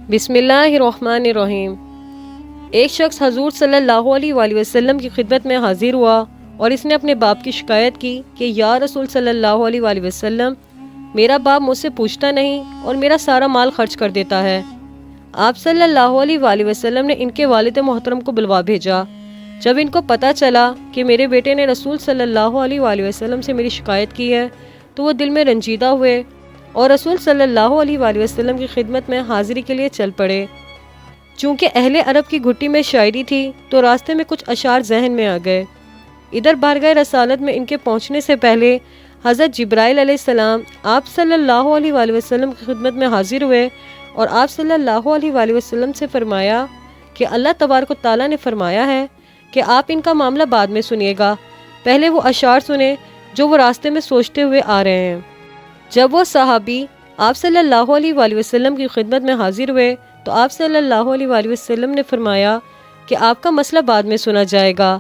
बिस्मिल्लाहिर्रहमानिर्रहीम। एक शख्स हजूर सल्लल्लाहु अलैहि वसल्लम की खिदमत में हाजिर हुआ और इसने अपने बाप की शिकायत की कि या रसूल सल्लल्लाहु अलैहि वसल्लम, मेरा बाप मुझसे पूछता नहीं और मेरा सारा माल खर्च कर देता है। आप सल्लल्लाहु अलैहि वसल्लम ने इनके वालिद मोहतरम को बुलवा भेजा। जब इनको पता चला कि मेरे बेटे ने रसूल सल्लल्लाहु अलैहि वसल्लम से मेरी शिकायत की है तो वो दिल में रंजीदा हुए और रसूल सल्लल्लाहु अलैहि वसल्लम की खिदमत में हाज़िरी के लिए चल पड़े। चूँकि अहले अरब की घुट्टी में शायरी थी तो रास्ते में कुछ अशार जहन में आ गए। इधर बारगाह रसालत में इनके पहुँचने से पहले हज़रत जिब्राइल अलैहिस्सलाम आप सल्लल्लाहु अलैहि वसल्लम की खिदमत में हाजिर हुए और आप सल्लल्लाहु अलैहि वसल्लम से फरमाया कि अल्लाह तबारक व तआला ने फरमाया है कि आप इनका मामला बाद में सुनिएगा, पहले वो अशार सुने जो वो रास्ते में सोचते हुए आ रहे हैं। जब वो सहाबी आप सल्लल्लाहु अलैहि वसल्लम की खिदमत में हाजिर हुए तो आप सल्लल्लाहु अलैहि वसल्लम ने फरमाया कि आपका मसला बाद में सुना जाएगा,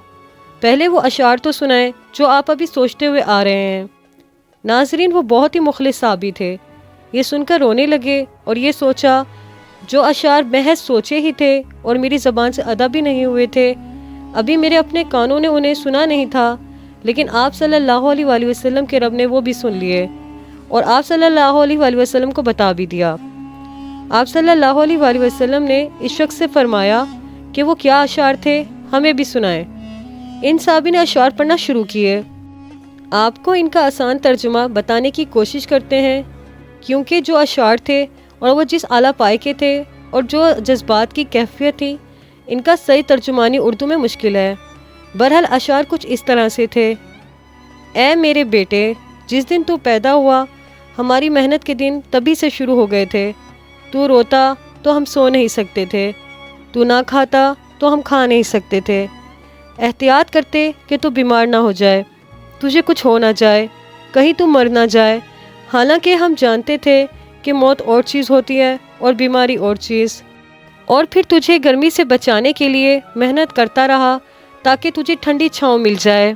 पहले वो अशार तो सुनाएं जो आप अभी सोचते हुए आ रहे हैं। नाज़रीन, वो बहुत ही मुखलिस सहाबी थे। ये सुनकर रोने लगे और ये सोचा जो अशार महज सोचे ही थे और मेरी ज़बान से अदा भी नहीं हुए थे, अभी मेरे अपने कानों ने उन्हें सुना नहीं था, लेकिन आप सल्लल्लाहु अलैहि वसल्लम के रब ने वो भी सुन लिए और आप सल्लल्लाहु अलैहि वसल्लम को बता भी दिया। आप सल्लल्लाहु अलैहि वसल्लम ने इस शख्स से फरमाया कि वो क्या अशार थे, हमें भी सुनाएं। इन साहबी ने अशार पढ़ना शुरू किए। आपको इनका आसान तर्जुमा बताने की कोशिश करते हैं, क्योंकि जो अशार थे और वो जिस आला पाए के थे और जो जज्बात की कैफियत थी, इनका सही तर्जुमानी उर्दू में मुश्किल है। बहरहाल अशार कुछ इस तरह से थे। ऐ मेरे बेटे, जिस दिन तू पैदा हुआ हमारी मेहनत के दिन तभी से शुरू हो गए थे। तू रोता तो हम सो नहीं सकते थे, तू ना खाता तो हम खा नहीं सकते थे। एहतियात करते कि तू बीमार ना हो जाए, तुझे कुछ हो ना जाए, कहीं तू मर ना जाए। हालांकि हम जानते थे कि मौत और चीज़ होती है और बीमारी और चीज़। और फिर तुझे गर्मी से बचाने के लिए मेहनत करता रहा ताकि तुझे ठंडी छाँव मिल जाए।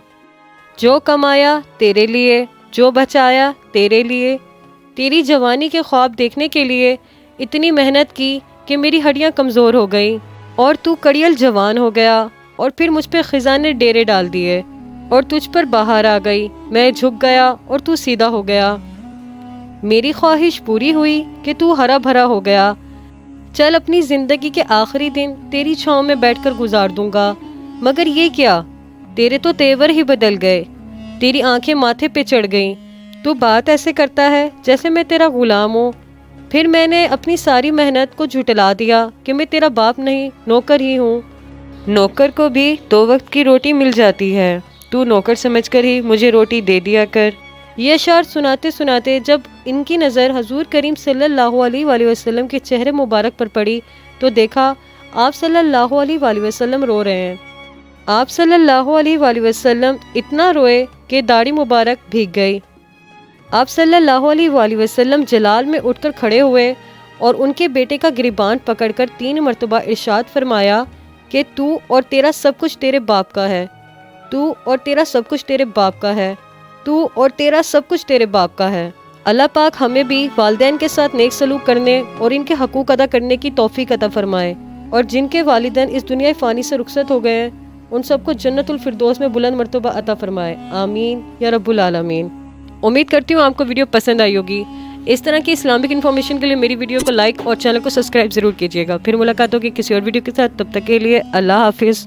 जो कमाया तेरे लिए, जो बचाया तेरे लिए, तेरी जवानी के ख्वाब देखने के लिए इतनी मेहनत की कि मेरी हड्डियाँ कमज़ोर हो गईं और तू कड़ियल जवान हो गया और फिर मुझ पे ख़िज़ा ने डेरे डाल दिए और तुझ पर बाहर आ गई। मैं झुक गया और तू सीधा हो गया। मेरी ख्वाहिश पूरी हुई कि तू हरा भरा हो गया। चल अपनी ज़िंदगी के आखिरी दिन तेरी छाँव में बैठकर गुजार दूंगा। मगर ये क्या, तेरे तो तेवर ही बदल गए, तेरी आंखें माथे पे चढ़ गईं। तू बात ऐसे करता है जैसे मैं तेरा ग़ुलाम हूँ। फिर मैंने अपनी सारी मेहनत को झुटला दिया कि मैं तेरा बाप नहीं, नौकर ही हूँ। नौकर को भी 2 वक्त की रोटी मिल जाती है, तू नौकर समझकर ही मुझे रोटी दे दिया कर। ये अशार सुनाते सुनाते जब इनकी नज़र हजूर करीम सल्लल्लाहु अलैहि वसल्लम के चेहरे मुबारक पर पड़ी तो देखा आप सल्लल्लाहु अलैहि वसल्लम रो रहे हैं। आप सल्लल्लाहु अलैहि वसल्लम इतना रोए कि दाढ़ी मुबारक भीग गई। आप सल्लल्लाहु अलैहि वसल्लम जलाल में उठकर खड़े हुए और उनके बेटे का गिरबान पकड़कर 3 मरतबा इरशाद फरमाया कि तू और तेरा सब कुछ तेरे बाप का है, तू और तेरा सब कुछ तेरे बाप का है, तू और तेरा सब कुछ तेरे बाप का है। अल्लाह पाक हमें भी वालिदैन के साथ नेक सलूक करने और इनके हकूक़ अदा करने की तौफीक अता फरमाए और जिनके वालिदैन इस दुनिया फ़ानी से रुखसत हो गए हैं उन सबको जन्नतुल फिरदौस में बुलंद मर्तबा अता फरमाए। आमीन या रब्बुल आलमीन। उम्मीद करती हूँ आपको वीडियो पसंद आई होगी। इस तरह की इस्लामिक इन्फॉर्मेशन के लिए मेरी वीडियो को लाइक और चैनल को सब्सक्राइब ज़रूर कीजिएगा। फिर मुलाकात होगी किसी और वीडियो के साथ, तब तक के लिए अल्लाह हाफिज़।